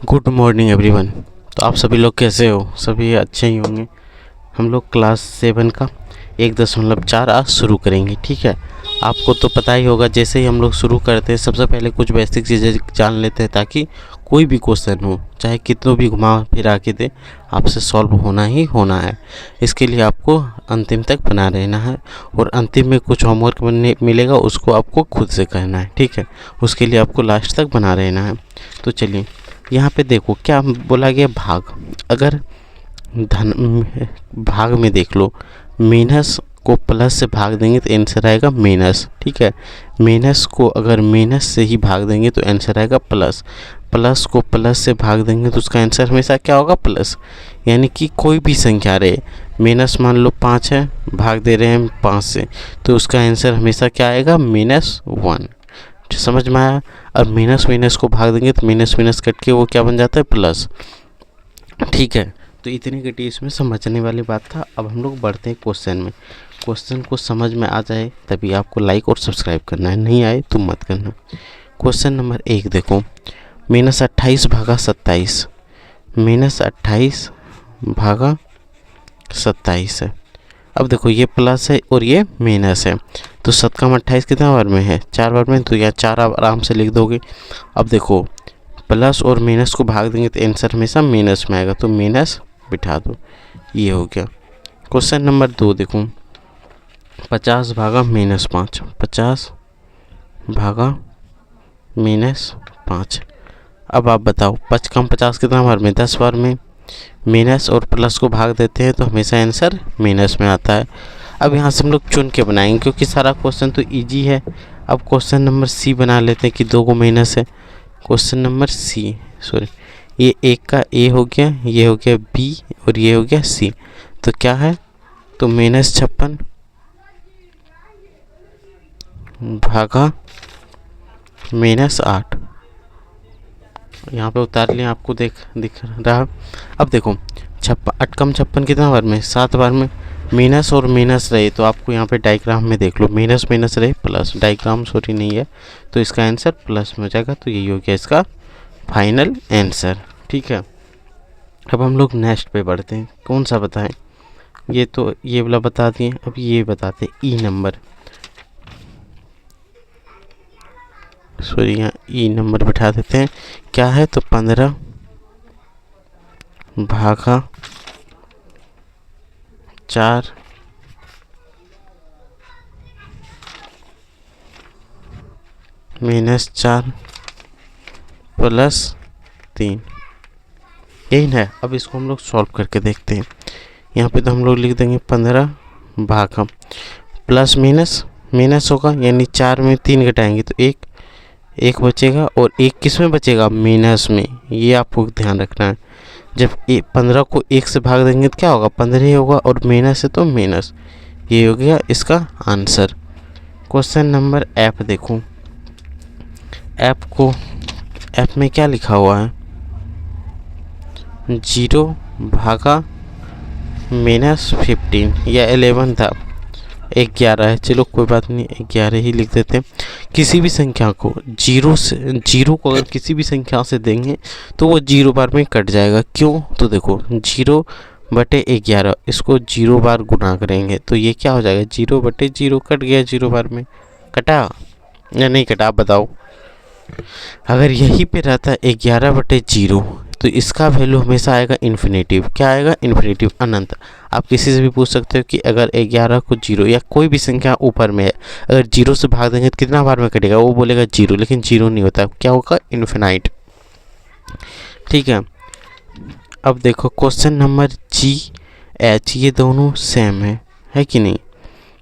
Good morning everyone. तो आप सभी लोग कैसे हो? सभी अच्छे ही होंगे। हम लोग क्लास 7 का 1.4 आज शुरू करेंगे। ठीक है, आपको तो पता ही होगा, जैसे ही हम लोग शुरू करते हैं सबसे पहले कुछ बेसिक चीज़ें जान लेते हैं ताकि कोई भी क्वेश्चन हो, चाहे कितनों भी घुमा फिरा के दे, आपसे सॉल्व होना ही होना है। इसके लिए आपको अंतिम तक बना रहना है और अंतिम में कुछ होमवर्क मिलेगा, उसको आपको खुद से करना है। ठीक है, उसके लिए आपको लास्ट तक बना रहना है। तो चलिए, यहाँ पे देखो क्या बोला गया, भाग। अगर धन भाग में देख लो, माइनस को प्लस से भाग देंगे तो आंसर आएगा माइनस। ठीक है, माइनस को अगर माइनस से ही भाग देंगे तो आंसर आएगा प्लस। प्लस को प्लस से भाग देंगे तो उसका आंसर हमेशा क्या होगा? प्लस। यानी कि कोई भी संख्या रहे, माइनस मान लो 5 है, भाग दे रहे हैं 5 से, तो उसका आंसर हमेशा क्या आएगा? -1। समझ में आया? और माइनस माइनस को भाग देंगे तो माइनस माइनस कट के वो क्या बन जाता है? प्लस। ठीक है, तो इतनी घटी इसमें समझने वाली बात था। अब हम लोग बढ़ते हैं क्वेश्चन में। क्वेश्चन को समझ में आ जाए तभी आपको लाइक और सब्सक्राइब करना है, नहीं आए तो मत करना। क्वेश्चन नंबर 1 देखो, -28 भागा 27, -28 भागा 27 है। अब देखो ये प्लस है और ये माइनस है, तो 7 का 28 कितना बार में है? 4 बार में, तो यहाँ 4 आप आराम से लिख दोगे। अब देखो प्लस और माइनस को भाग देंगे तो आंसर हमेशा माइनस में आएगा, तो माइनस बिठा दो। ये हो गया। क्वेश्चन नंबर 2 देखो, 50 भागा -5, 50 भागा -5। अब आप बताओ 5 कम 50 कितना बार में? 10 बार में। माइनस और प्लस को भाग देते हैं तो हमेशा आंसर माइनस में आता है। अब यहाँ से हम लोग चुन के बनाएंगे क्योंकि सारा क्वेश्चन तो इजी है। अब क्वेश्चन नंबर सी बना लेते हैं कि 2 को माइनस है। क्वेश्चन नंबर सी, सॉरी, ये एक का ए हो गया, ये हो गया बी और ये हो गया सी, तो क्या है? तो -56 भागा -8। यहाँ पे उतार लिया, आपको दिख रहा। अब देखो 8 कम 56 कितना बार में? 7 बार में। माइनस और माइनस रहे तो आपको यहाँ पे डायग्राम में देख लो, माइनस माइनस रहे प्लस, डायग्राम सॉरी नहीं है, तो इसका आंसर प्लस में हो जाएगा। तो यही हो गया इसका फाइनल आंसर। ठीक है, अब हम लोग नेक्स्ट पे बढ़ते हैं। कौन सा बताएं? ये तो ये वाला बता दिए, अब ये बताते हैं ई नंबर। सॉरी, यहाँ ई नंबर बिठा देते हैं। क्या है? तो 15 भागा 4 -4 +3, यही है। अब इसको हम लोग सॉल्व करके देखते हैं। यहाँ पे तो हम लोग लिख देंगे 15 भागा प्लस माइनस माइनस होगा, यानी 4 में 3 घटाएंगे तो एक बचेगा, और एक किस में बचेगा? माइनस में। ये आपको ध्यान रखना है। जब 15 को 1 से भाग देंगे तो क्या होगा? 15 ही होगा, और माइनस है तो माइनस। ये हो गया इसका आंसर। क्वेश्चन नंबर एफ देखो, एफ में क्या लिखा हुआ है? 0 भागा -15 या 11 था, 11 है, चलो कोई बात नहीं, 11 ही लिख देते हैं। किसी भी संख्या को जीरो को अगर किसी भी संख्या से देंगे तो वो 0 बार में कट जाएगा। क्यों? तो देखो 0/11, इसको 0 बार गुना करेंगे तो ये क्या हो जाएगा? 0/0 कट गया, 0 बार में। कटा या नहीं कटा? आप बताओ। अगर यहीं पे रहता है 11/0 तो इसका वैल्यू हमेशा आएगा इन्फिनेटिव। क्या आएगा? इन्फिनेटिव, अनंत। आप किसी से भी पूछ सकते हो कि अगर 11 को 0 या कोई भी संख्या ऊपर में है, अगर 0 से भाग देंगे तो कितना बार में कटेगा? वो बोलेगा 0, लेकिन 0 नहीं होता, क्या होगा? इन्फिनाइट। ठीक है, अब देखो क्वेश्चन नंबर जी एच, ये दोनों सेम है कि नहीं?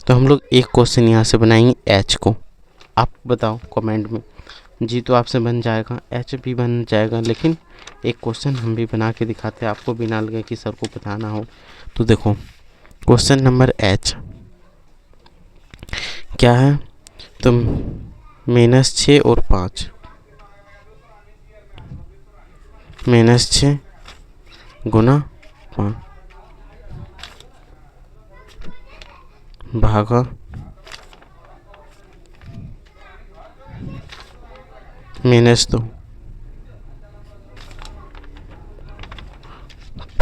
तो हम लोग एक क्वेश्चन यहाँ से बनाएंगे एच को। आप बताओ कमेंट में। जी तो आपसे बन जाएगा, एच भी बन जाएगा, लेकिन एक क्वेश्चन हम भी बना के दिखाते हैं आपको, बिना लगे कि सर को बताना हो। तो देखो क्वेश्चन नंबर एच क्या है? तो -6 और 5, -6 गुना 5 भागा -2।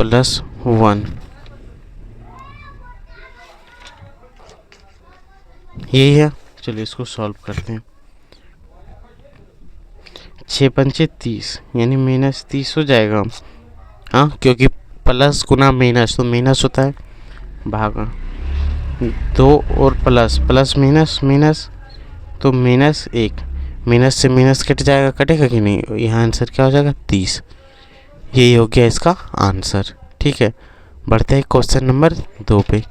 +1, यही है। चलिए इसको सॉल्व करते हैं। 6 पंचे 30 यानी -30 हो जाएगा। हाँ, क्योंकि प्लस गुना माइनस तो माइनस होता है, भागा 2 और प्लस प्लस माइनस माइनस तो -1, माइनस से माइनस कट जाएगा, कटेगा कि नहीं। यहाँ आंसर क्या हो जाएगा 30। यही हो गया इसका आंसर। ठीक है, बढ़ते हैं क्वेश्चन नंबर 2 पे।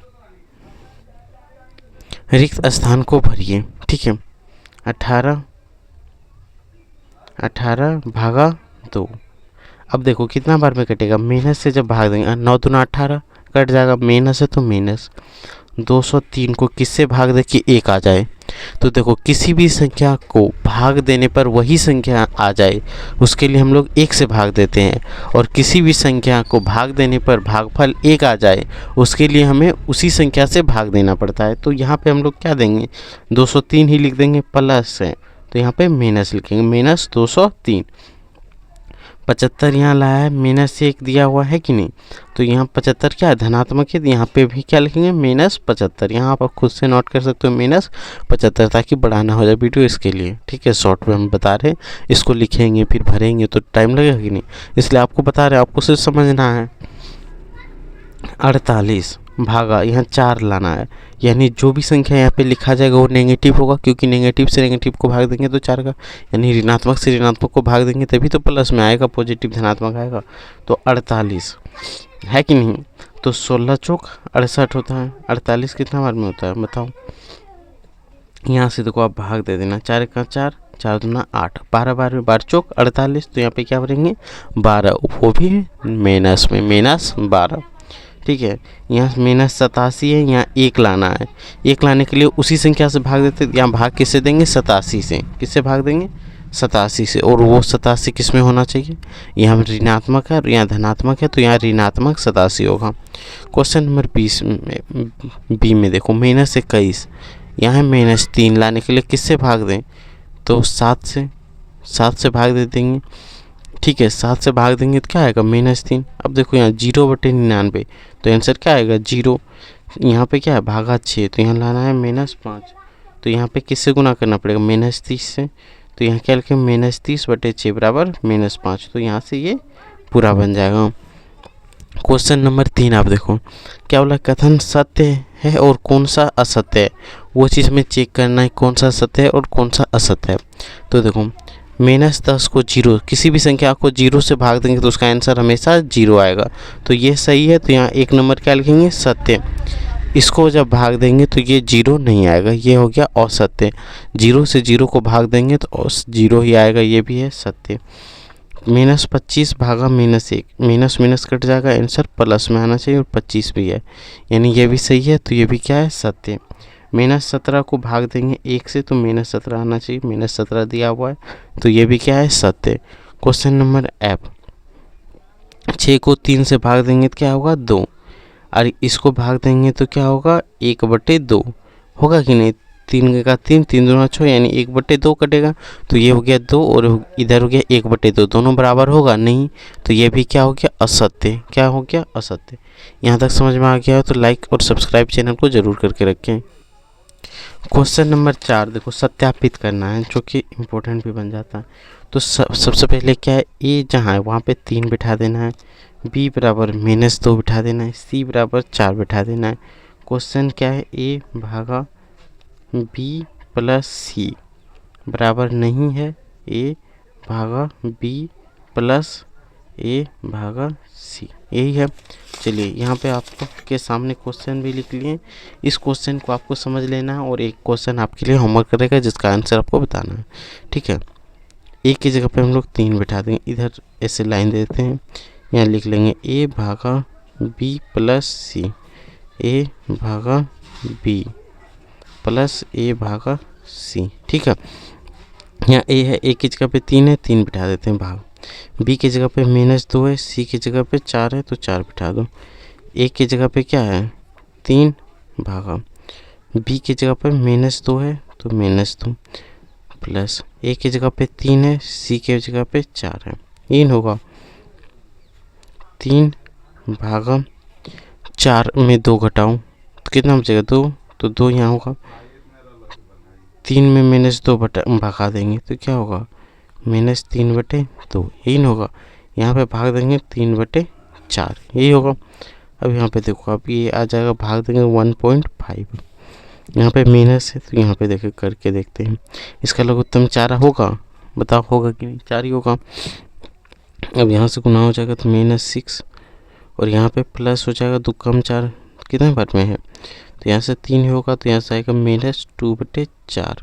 रिक्त स्थान को भरिए। ठीक है, 18 भागा 2। अब देखो कितना बार में कटेगा, माइनस से जब भाग देंगे 9 दूना 18 कट जाएगा, माइनस है तो माइनस। 203 को किससे भाग दे कि 1 आ जाए। तो देखो किसी भी संख्या को भाग देने पर वही संख्या आ जाए उसके लिए हम लोग 1 से भाग देते हैं, और किसी भी संख्या को भाग देने पर भागफल 1 आ जाए उसके लिए हमें उसी संख्या से भाग देना पड़ता है। तो यहाँ पे हम लोग क्या देंगे, 203 ही लिख देंगे, प्लस है तो यहाँ पे माइनस लिखेंगे, -203। 75 यहाँ लाया है, -1 दिया हुआ है कि नहीं, तो यहाँ 75 क्या है, धनात्मक है, तो यहाँ पे भी क्या लिखेंगे, -75। यहाँ आप खुद से नोट कर सकते हो -75, ताकि बड़ा ना हो जाए वीडियो, इसके लिए। ठीक है, शॉर्ट में हम बता रहे हैं, इसको लिखेंगे फिर भरेंगे तो टाइम लगेगा कि नहीं, इसलिए आपको बता रहे हैं, आपको सिर्फ समझना है। 48 भागा यहाँ 4 लाना है, यानी जो भी संख्या यहाँ पे लिखा जाएगा वो नेगेटिव होगा, क्योंकि नेगेटिव से नेगेटिव को भाग देंगे तो 4 का, यानी ऋणात्मक से ऋणात्मक को भाग देंगे तभी तो प्लस में आएगा, पॉजिटिव धनात्मक आएगा। तो 48 है कि नहीं, तो 16 चौक 68 होता है। 48 कितना बार में होता है बताओ। यहाँ से देखो आप भाग दे देना, 4 का 4, 4 दूना 8, 12 बार में 12 चौक 48, तो यहाँ पे क्या भरेंगे 12, वो भी माइनस में, -12। ठीक है, यहाँ -87 है, यहाँ 1 लाना है, 1 लाने के लिए उसी संख्या से भाग देते, यहाँ भाग किससे देंगे 87 से, किससे भाग देंगे 87 से, और वो 87 किस में होना चाहिए, यहाँ ऋणात्मक है और यहाँ धनात्मक है, तो यहाँ ऋणात्मक 87 होगा। क्वेश्चन नंबर 20 बी में देखो, -21 यहाँ है, -3 लाने के लिए किससे भाग दें, तो 7 से भाग दे देंगे। ठीक है, 7 से भाग देंगे तो क्या आएगा -3। अब देखो यहाँ 0/99, तो आंसर क्या आएगा 0। यहाँ पे क्या है भागा 6, तो यहाँ लाना है -5, तो यहाँ पे किससे गुना करना पड़ेगा -30 से, तो यहाँ क्या लिखें -30/6 बराबर -5, तो यहाँ से ये पूरा बन जाएगा। क्वेश्चन नंबर 3 आप देखो, क्या बोला, कथन सत्य है और कौन सा असत्य है, वो चीज़ हमें चेक करना है कौन सा सत्य है और कौन सा असत्य है। तो देखो -10 को 0, किसी भी संख्या को 0 से भाग देंगे तो उसका आंसर हमेशा 0 आएगा, तो ये सही है, तो यहाँ 1 नंबर क्या लिखेंगे सत्य। इसको जब भाग देंगे तो ये 0 नहीं आएगा, ये हो गया असत्य। 0 से 0 को भाग देंगे तो 0 ही आएगा, ये भी है सत्य। -25 भागा -1, माइनस माइनस कट जाएगा, आंसर प्लस में आना चाहिए, और 25 भी है, यानी ये भी सही है, तो ये भी क्या है सत्य। -17 को भाग देंगे 1 से, तो -17 आना चाहिए, -17 दिया हुआ है, तो ये भी क्या है सत्य। क्वेश्चन नंबर F, 6 को 3 से भाग देंगे तो क्या होगा 2, और इसको भाग देंगे तो क्या होगा 1/2 होगा कि नहीं। 3 का 3, 3 दूना 6, यानी 1/2 कटेगा, तो ये हो गया 2 और इधर हो गया 1/2, दोनों बराबर होगा नहीं, तो ये भी क्या हो गया असत्य। क्या हो गया असत्य। यहाँ तक समझ में आ गया हो तो लाइक और सब्सक्राइब चैनल को जरूर करके रखें। क्वेश्चन नंबर 4 देखो, सत्यापित करना है, जो कि इम्पोर्टेंट भी बन जाता है। तो सबसे पहले क्या है, ए जहाँ है वहाँ पे 3 बिठा देना है, बी बराबर -2 बिठा देना है, सी बराबर 4 बिठा देना है। क्वेश्चन क्या है, ए भागा बी प्लस सी बराबर नहीं है ए भागा बी प्लस ए भागा सी, यही है। चलिए यहाँ पे आपको के सामने क्वेश्चन भी लिख लिए, इस क्वेश्चन को आपको समझ लेना है, और एक क्वेश्चन आपके लिए होमवर्क रहेगा जिसका आंसर आपको बताना है। ठीक है, ए की जगह पे हम लोग 3 बिठा देंगे, इधर ऐसे लाइन देते हैं, यहाँ लिख लेंगे ए भागा बी प्लस सी, ए भागा बी प्लस ए भागा सी। ठीक है, यहाँ ए है, ए की जगह पे 3 है, 3 बिठा देते हैं भाग, बी की जगह पे -2 है, सी की जगह पे 4 है, तो 4 बिठा दो। ए की जगह पे क्या है 3 भागा, बी की जगह पे -2 है तो -2 प्लस ए की जगह पे 3 है, सी की जगह पे 4 है, इन होगा 3 भागा 4 में 2 घटाऊँ तो कितना बचेगा 2, तो 2 यहाँ होगा। 3 में -2 भगा देंगे तो क्या होगा -3/2, यही ना होगा। यहाँ पे भाग देंगे 3/4, यही होगा। अब यहाँ पे देखो, अब ये आ जाएगा, भाग देंगे 1.5, यहाँ पे माइनस है तो यहाँ पे देखो करके देखते हैं। इसका लघुत्तम 4 होगा, बताओ होगा कि नहीं, 4 ही होगा। अब यहाँ से गुना हो जाएगा तो -6, और यहाँ पे प्लस हो जाएगा 2 कम 4 कितने बार में है, तो यहाँ से 3 होगा, तो यहाँ से आएगा -2/4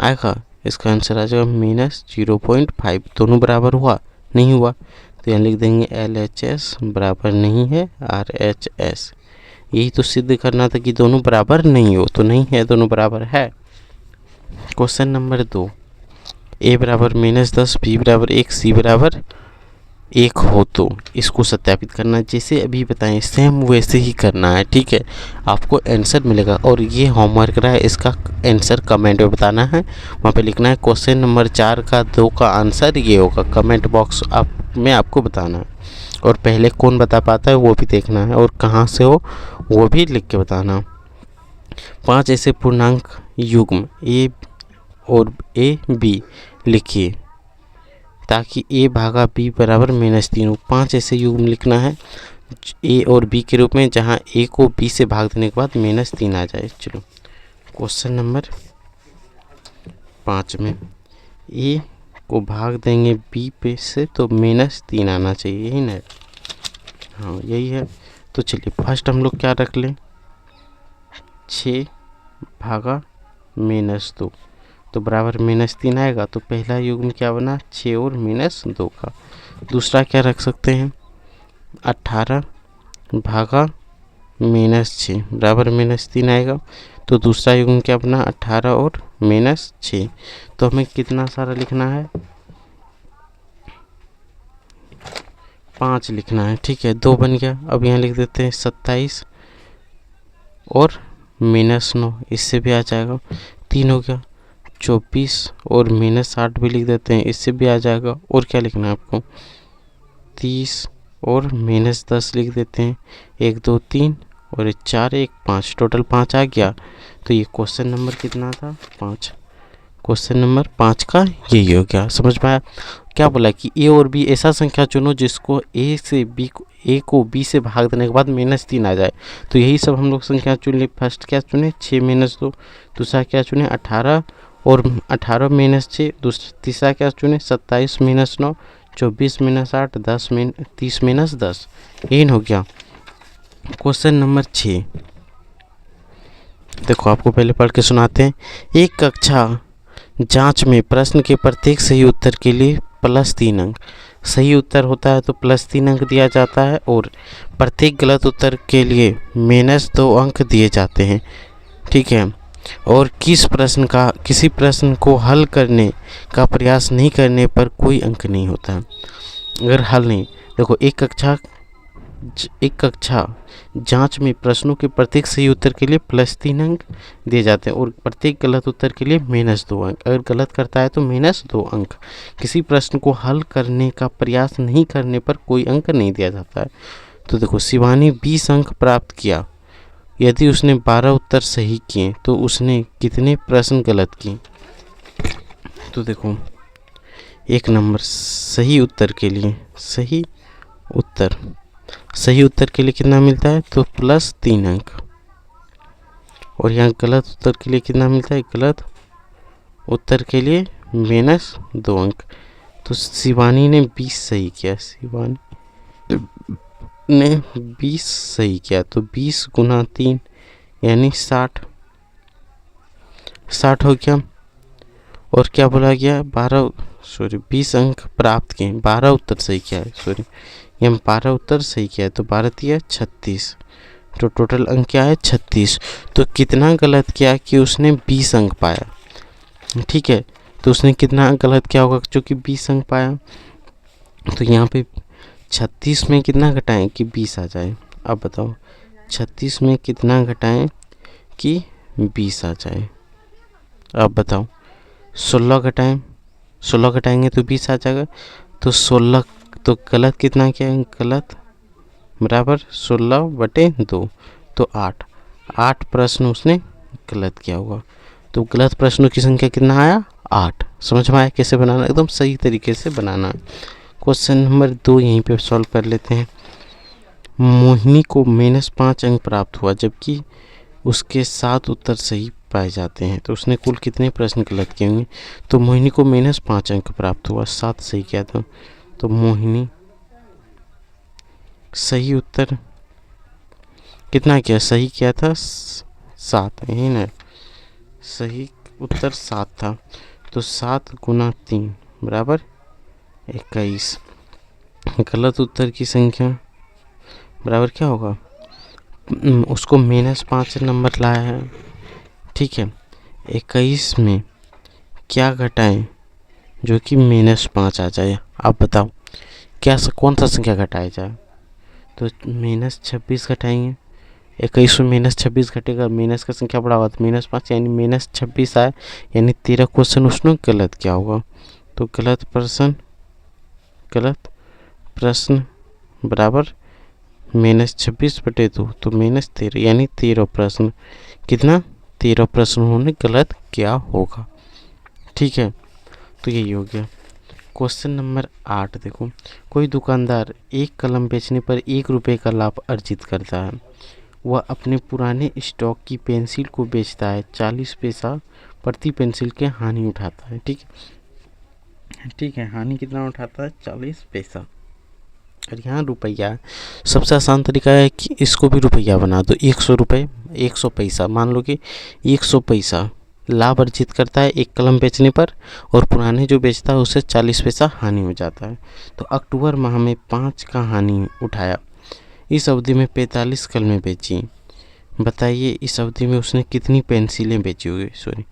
आएगा। इसका आंसर आ जाएगा -0.5। दोनों बराबर हुआ, नहीं हुआ, तो यहाँ लिख देंगे LHS बराबर नहीं है RHS। यही तो सिद्ध करना था कि दोनों बराबर नहीं हो, तो नहीं है, दोनों बराबर है। क्वेश्चन नंबर 2, A बराबर -10, B बराबर 1, C बराबर 1 हो तो इसको सत्यापित करना, जैसे अभी बताएं सेम वैसे ही करना है, ठीक है। आपको आंसर मिलेगा और ये होमवर्क रहा है, इसका आंसर कमेंट में बताना है, वहाँ पे लिखना है क्वेश्चन नंबर 4 का 2 का आंसर ये होगा, कमेंट बॉक्स में आपको बताना है। और पहले कौन बता पाता है वो भी देखना है, और कहाँ से हो वो भी लिख के बताना। 5 ऐसे पूर्णांक युग्म A और AB लिखिए ताकि A भागा B बराबर -3 हो। 5 ऐसे युग्म लिखना है A और B के रूप में, जहाँ A को B से भाग देने के बाद -3 आ जाए। चलो क्वेश्चन नंबर 5 में A को भाग देंगे B पे से तो -3 आना चाहिए, यही ना, हाँ यही है। तो चलिए फर्स्ट हम लोग क्या रख लें, 6 भागा -2 तो बराबर -3 आएगा। तो पहला युग्म क्या बना, 6 और -2 का। दूसरा क्या रख सकते हैं, 18 भागा -6 बराबर -3 आएगा। तो दूसरा युग्म क्या बना, 18 और -6। तो हमें कितना सारा लिखना है, 5 लिखना है, ठीक है। 2 बन गया। अब यहाँ लिख देते हैं 27 और -9, इससे भी आ जाएगा। 3 हो गया, 24 और -8 भी लिख देते हैं, इससे भी आ जाएगा। और क्या लिखना है आपको, 30 और -10 लिख देते हैं। 1 2 3 और 4 1 5, टोटल 5 आ गया। तो ये क्वेश्चन नंबर कितना था, 5। क्वेश्चन नंबर 5 का यही हो गया। समझ में आया। क्या बोला कि A और B ऐसा संख्या चुनो जिसको A को B से भाग देने के बाद -3 आ जाए। तो यही सब हम लोग संख्या चुन ली। फर्स्ट क्या चुने, 6 -2। दूसरा क्या चुने, 18 और 18 -6। तीसरा क्या चुने, 27 -9, 24 -8, 30 -10। यही हो गया। क्वेश्चन नंबर 6 देखो, आपको पहले पढ़ के सुनाते हैं। एक कक्षा जांच में प्रश्न के प्रत्येक सही उत्तर के लिए +3 अंक, सही उत्तर होता है तो +3 अंक दिया जाता है, और प्रत्येक गलत उत्तर के लिए -2 अंक दिए जाते हैं, ठीक है। और किसी प्रश्न को हल करने का प्रयास नहीं करने पर कोई अंक नहीं होता। अगर हल नहीं, देखो एक कक्षा जांच में प्रश्नों के प्रत्येक सही उत्तर के लिए +3 अंक दिए जाते हैं, और प्रत्येक गलत उत्तर के लिए -2 अंक। अगर गलत करता है तो -2 अंक। किसी प्रश्न को हल करने का प्रयास नहीं करने पर कोई अंक नहीं दिया जाता है। तो देखो, शिवानी 20 अंक प्राप्त किया। यदि उसने 12 उत्तर सही किए तो उसने कितने प्रश्न गलत किए। तो देखो, 1 नंबर सही उत्तर के लिए, सही उत्तर के लिए कितना मिलता है, तो +3 अंक। और यहाँ गलत उत्तर के लिए कितना मिलता है, गलत उत्तर के लिए -2 अंक। तो शिवानी ने 20 सही किया, शिवानी ने 20 सही किया, तो 20 गुना 3 यानी 60 हो गया। और क्या बोला गया, 20 अंक प्राप्त किए, 12 उत्तर सही किया है, यहाँ 12 उत्तर सही किया है, तो 12 दिया 36। तो टोटल अंक क्या है, 36। तो कितना गलत किया कि उसने 20 अंक पाया, ठीक है। तो उसने कितना गलत किया होगा, जो कि 20 अंक पाया। तो यहाँ पे 36 में कितना घटाएं कि 20 आ जाए। अब बताओ 36 में कितना घटाएं कि 20 आ जाए। अब बताओ 16 घटाएंगे तो 20 आ जाएगा। तो 16, तो गलत कितना क्या है, गलत बराबर 16/2 तो 8 प्रश्न उसने गलत किया होगा। तो गलत प्रश्नों की संख्या कितना आया 8। समझ में आया कैसे बनाना, एकदम सही तरीके से बनाना है। क्वेश्चन नंबर 2 यहीं पे सॉल्व कर लेते हैं। मोहिनी को -5 अंक प्राप्त हुआ जबकि उसके 7 उत्तर सही पाए जाते हैं, तो उसने कुल कितने प्रश्न गलत किए होंगे। तो मोहिनी को -5 अंक प्राप्त हुआ, 7 सही किया था, तो मोहिनी सही उत्तर कितना किया, सही किया था 7 यही ना, सही उत्तर 7 था। तो 7 × 3 बराबर 21। गलत उत्तर की संख्या बराबर क्या होगा, उसको -5 नंबर लाया है, ठीक है। 21 में क्या घटाएं जो कि -5 आ जाए, आप बताओ क्या कौन सा संख्या घटाया जाए। तो -26 घटाएंगे, 21 में -26 घटेगा, माइनस का संख्या बड़ा हुआ तो -5 यानी -26 आया, यानी 13 क्वेश्चन उसने गलत किया होगा। तो गलत प्रश्न बराबर -26/2 तो -13 यानी 13 प्रश्न, कितना 13 प्रश्न उन्होंने गलत किया होगा, ठीक है। तो यही हो गया। क्वेश्चन नंबर 8 देखो, कोई दुकानदार एक कलम बेचने पर 1 रुपये का लाभ अर्जित करता है। वह अपने पुराने स्टॉक की पेंसिल को बेचता है, 40 पैसा प्रति पेंसिल के हानि उठाता है, ठीक है। हानि कितना उठाता है 40 पैसा, और यहाँ रुपया है। सबसे आसान तरीका है कि इसको भी रुपया बना दो, 100 रुपये 100 पैसा, मान लो कि 100 पैसा लाभ अर्जित करता है एक कलम बेचने पर, और पुराने जो बेचता है उससे 40 पैसा हानि हो जाता है। तो अक्टूबर माह में 5 का हानि उठाया, इस अवधि में 45 कलमें बेची। बताइए इस अवधि में उसने कितनी पेंसिलें बेची होगी। सॉरी,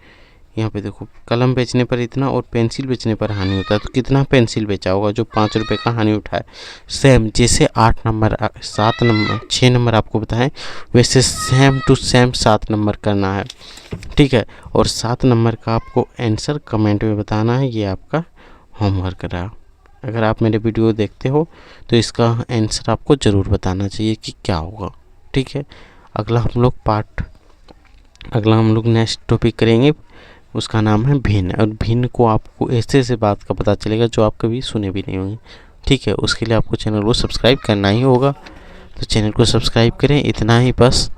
यहाँ पे देखो कलम बेचने पर इतना और पेंसिल बेचने पर हानि होता है, तो कितना पेंसिल बेचा होगा जो 5 रुपये का हानि उठाए। सेम जैसे 8 नंबर 7 नंबर 6 नंबर आपको बताएं, वैसे सेम टू सेम 7 नंबर करना है, ठीक है। और 7 नंबर का आपको आंसर कमेंट में बताना है, ये आपका होमवर्क रहा। अगर आप मेरे वीडियो देखते हो तो इसका आंसर आपको ज़रूर बताना चाहिए कि क्या होगा, ठीक है। अगला हम लोग नेक्स्ट टॉपिक करेंगे, उसका नाम है भिन्न, और भिन्न को आपको ऐसे बात का पता चलेगा जो आप कभी सुने भी नहीं होंगे, ठीक है। उसके लिए आपको चैनल को सब्सक्राइब करना ही होगा, तो चैनल को सब्सक्राइब करें, इतना ही बस।